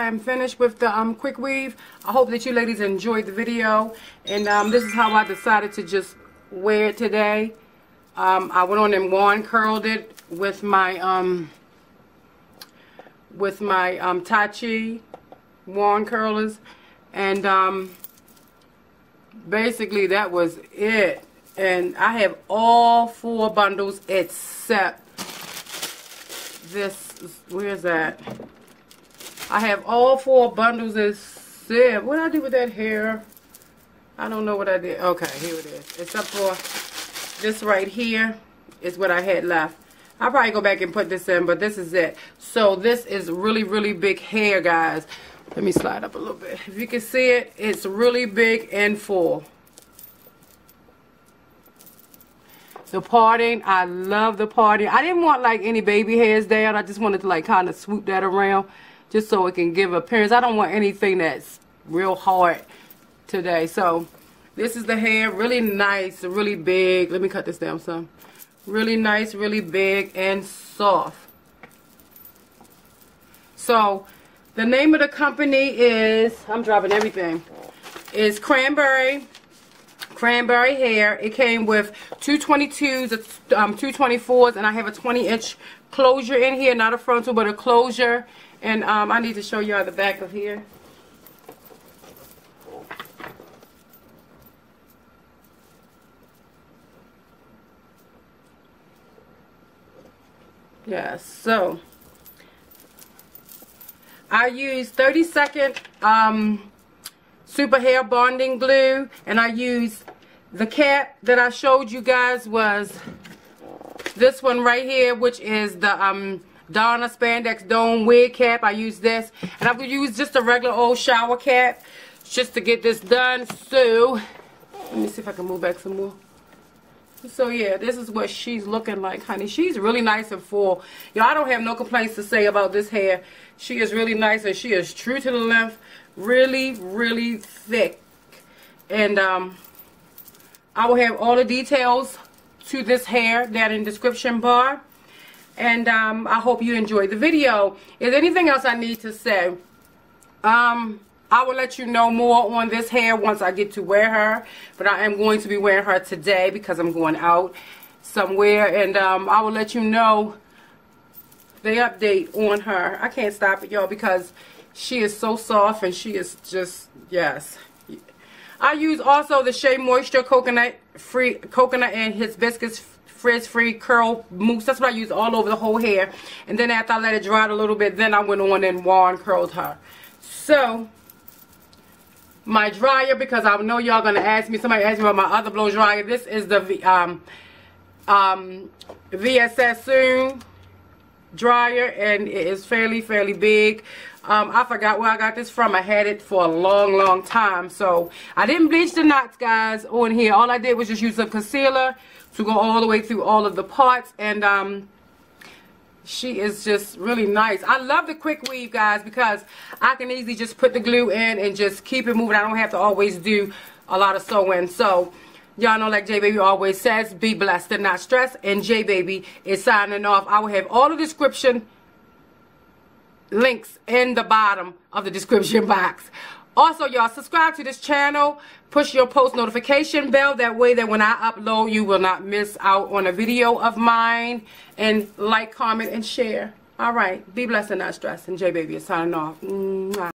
I am finished with the quick weave. I hope that you ladies enjoyed the video, and this is how I decided to just wear it today. I went on and wand curled it with my Tachi wand curlers, and basically that was it. And I have all 4 bundles except this. Where's that? I have all 4 bundles except, what did I do with that hair? I don't know what I did. Okay, here it is. Except for this right here is what I had left. I'll probably go back and put this in, but this is it. So this is really big hair, guys. Let me slide up a little bit. If you can see it, it's really big and full. The parting, I love the parting. I didn't want like any baby hairs down. I just wanted to like kind of swoop that around just so it can give appearance. I don't want anything that's real hard today. So this is the hair, really nice, really big. Let me cut this down some. Really nice, really big and soft. So the name of the company is, I'm dropping everything, is Cranberry hair. It came with 222s, 224s, and I have a 20-inch closure in here, not a frontal but a closure. And I need to show y'all the back of here. Yeah, so I use 30-second super hair bonding glue, and I use the cap that I showed you guys was this one right here, which is the Donna Spandex Dome wig cap. I use this, and I would use just a regular old shower cap just to get this done. So let me see if I can move back some more. So yeah, this is what she's looking like, honey. She's really nice and full. Y'all, I don't have no complaints to say about this hair. She is really nice, and she is true to the length. Really thick. And I will have all the details to this hair down in the description bar. And I hope you enjoyed the video. Is there anything else I need to say? I will let you know more on this hair once I get to wear her. But I am going to be wearing her today because I'm going out somewhere. And I will let you know the update on her. I can't stop it, y'all, because she is so soft and she is just, yes. I use also the Shea Moisture coconut and hibiscus frizz-free curl mousse. That's what I use all over the whole hair. And then after I let it dry out a little bit, then I went on and wand curled her. So my dryer, because I know y'all gonna ask me, somebody asked me about my other blow dryer. This is the VSS Soon dryer, and it is fairly big. I forgot where I got this from. I had it for a long time. So I didn't bleach the knots, guys, on here. All I did was just use some concealer to go all the way through all of the parts. And she is just really nice. I love the quick weave, guys, because I can easily just put the glue in and just keep it moving. I don't have to always do a lot of sewing. So y'all know, like J Baby always says, be blessed and not stressed. And J Baby is signing off. I will have all the description links in the bottom of the description box. Also, y'all, subscribe to this channel. Push your post notification bell. That way that when I upload, you will not miss out on a video of mine. And like, comment, and share. All right. Be blessed and not stressed. And J Baby is signing off. Mwah.